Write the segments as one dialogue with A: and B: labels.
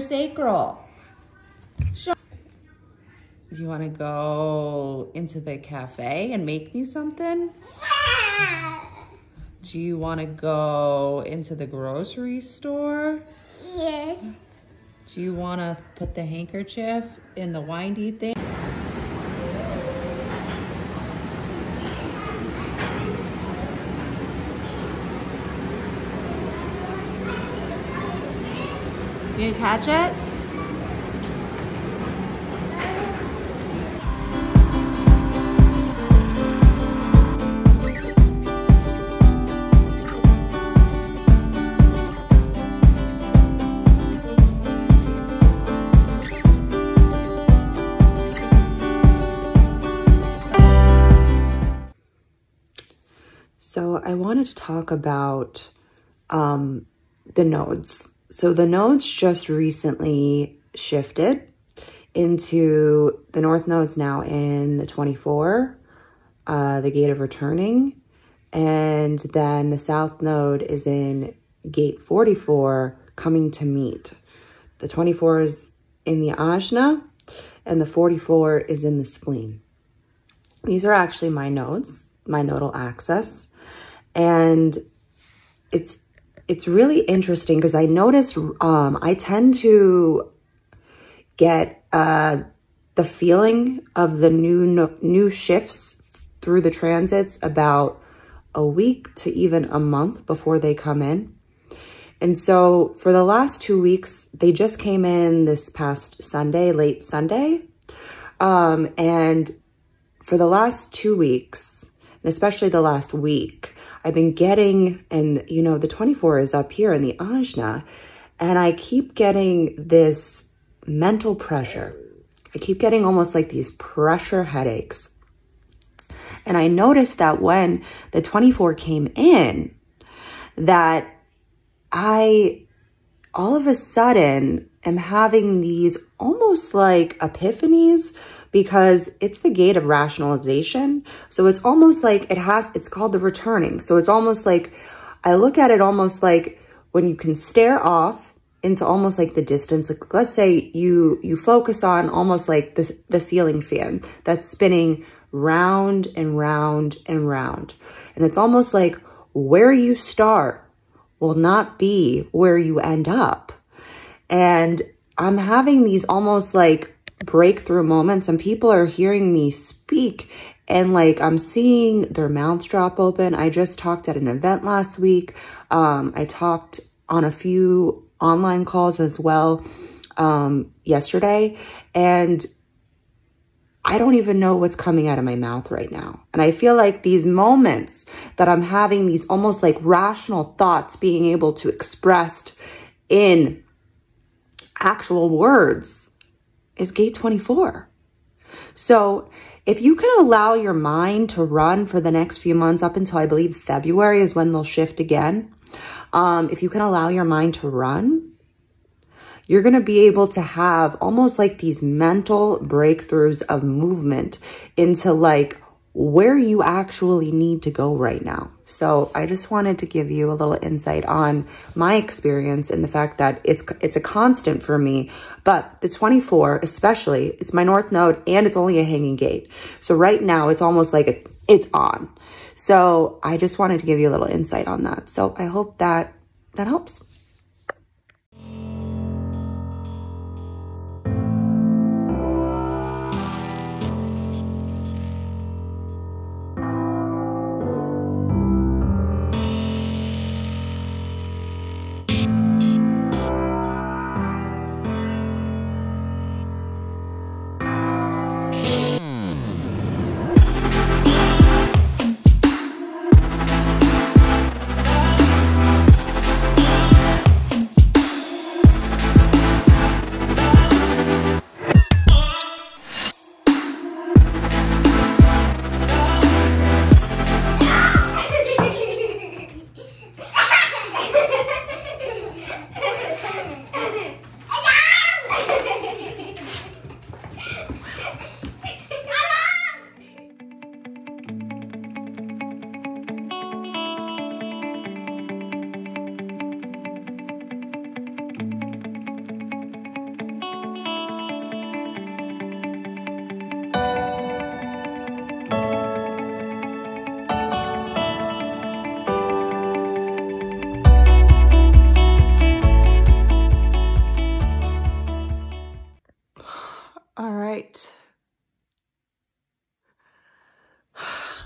A: sacral. Do you want to go into the cafe and make me something?
B: Yeah.
A: Do you want to go into the grocery store?
B: Yes.
A: Do you want to put the handkerchief in the windy thing? Did you catch it? So I wanted to talk about the nodes. So the nodes just recently shifted into the north nodes now in the 24, the gate of returning, and then the south node is in gate 44 coming to meet. The 24 is in the ajna and the 44 is in the spleen. These are actually my nodes, my nodal axis, and it's really interesting because I noticed I tend to get the feeling of the new shifts through the transits about a week to even a month before they come in. And so for the last 2 weeks, they just came in this past Sunday, late Sunday. And for the last 2 weeks, and especially the last week, I've been getting, and you know, the 24 is up here in the ajna, and I keep getting this mental pressure. I keep getting almost like these pressure headaches. And I noticed that when the 24 came in, that I all of a sudden am having these almost like epiphanies, because it's the gate of rationalization. So it's almost like it's called the returning. So it's almost like, I look at it almost like when you can stare off into almost like the distance. Like, let's say you focus on almost like the ceiling fan that's spinning round and round and round. And it's almost like where you start will not be where you end up. And I'm having these almost like breakthrough moments, and people are hearing me speak, and like I'm seeing their mouths drop open. I just talked at an event last week. I talked on a few online calls as well yesterday, and I don't even know what's coming out of my mouth right now. And I feel like these moments that I'm having, these almost like rational thoughts being able to expressed in actual words, is gate 24. So if you can allow your mind to run for the next few months up until I believe February is when they'll shift again. If you can allow your mind to run, you're going to be able to have almost like these mental breakthroughs of movement into like where you actually need to go right now. So I just wanted to give you a little insight on my experience and the fact that it's a constant for me. But the 24 especially, it's my north node and it's only a hanging gate. So right now it's almost like it's on. So I just wanted to give you a little insight on that. So I hope that helps.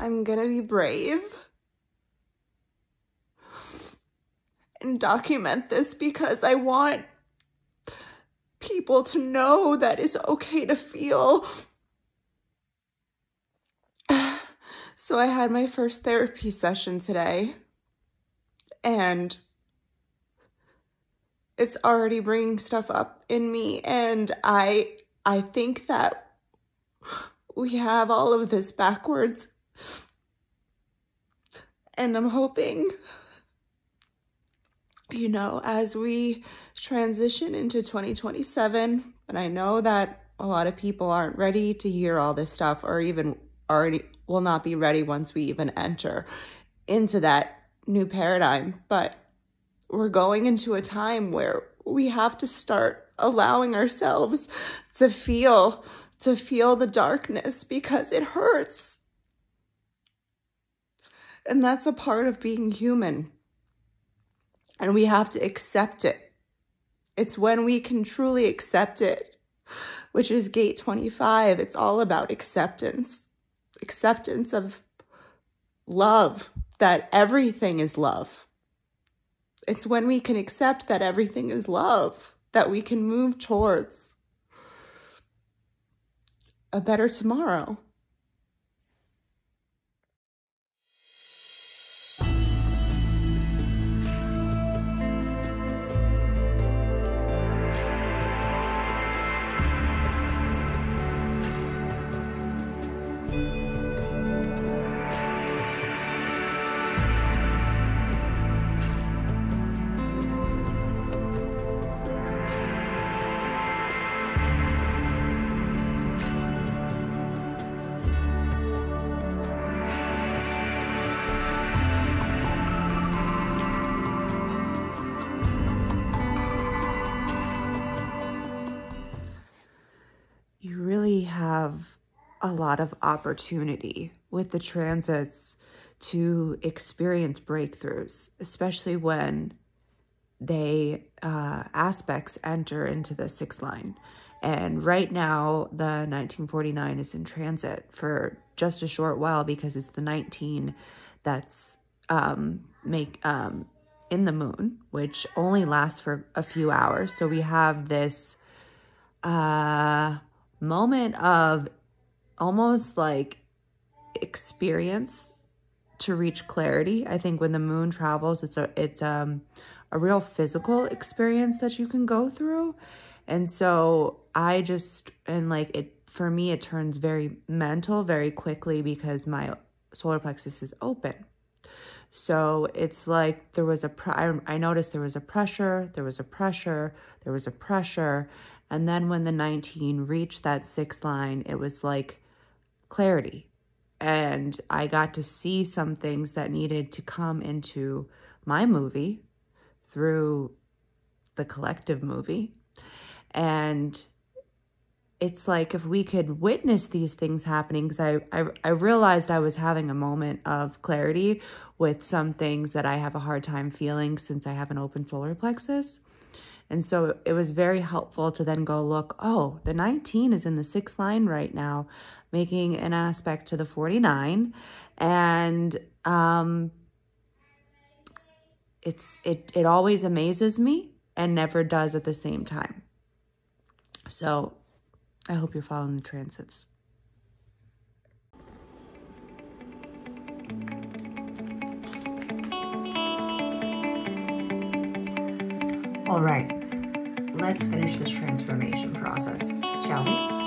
A: I'm gonna be brave and document this because I want people to know that it's okay to feel. So I had my first therapy session today, and it's already bringing stuff up in me, and I think that we have all of this backwards, and I'm hoping, you know, as we transition into 2027, and I know that a lot of people aren't ready to hear all this stuff, or even already will not be ready once we even enter into that new paradigm, but we're going into a time where we have to start allowing ourselves to feel the darkness, because it hurts. And that's a part of being human. And we have to accept it. It's when we can truly accept it, which is gate 25. It's all about acceptance. Acceptance of love, that everything is love. It's when we can accept that everything is love that we can move towards a better tomorrow. You really have a lot of opportunity with the transits to experience breakthroughs, especially when they aspects enter into the 6th line. And right now, the 1949 is in transit for just a short while, because it's the 19 that's in the moon, which only lasts for a few hours. So we have this moment of almost like experience to reach clarity. I think when the moon travels, it's a real physical experience that you can go through. And so for me, it turns very mental very quickly because my solar plexus is open. So it's like I noticed there was a pressure, and then when the 19 reached that 6th line, it was like clarity. And I got to see some things that needed to come into my movie through the collective movie. And it's like, if we could witness these things happening, because I realized I was having a moment of clarity with some things that I have a hard time feeling since I have an open solar plexus. And so it was very helpful to then go look, oh, the 19 is in the 6th line right now, making an aspect to the 49. And it always amazes me and never does at the same time. So I hope you're following the transits. All right, let's finish this transformation process, shall we?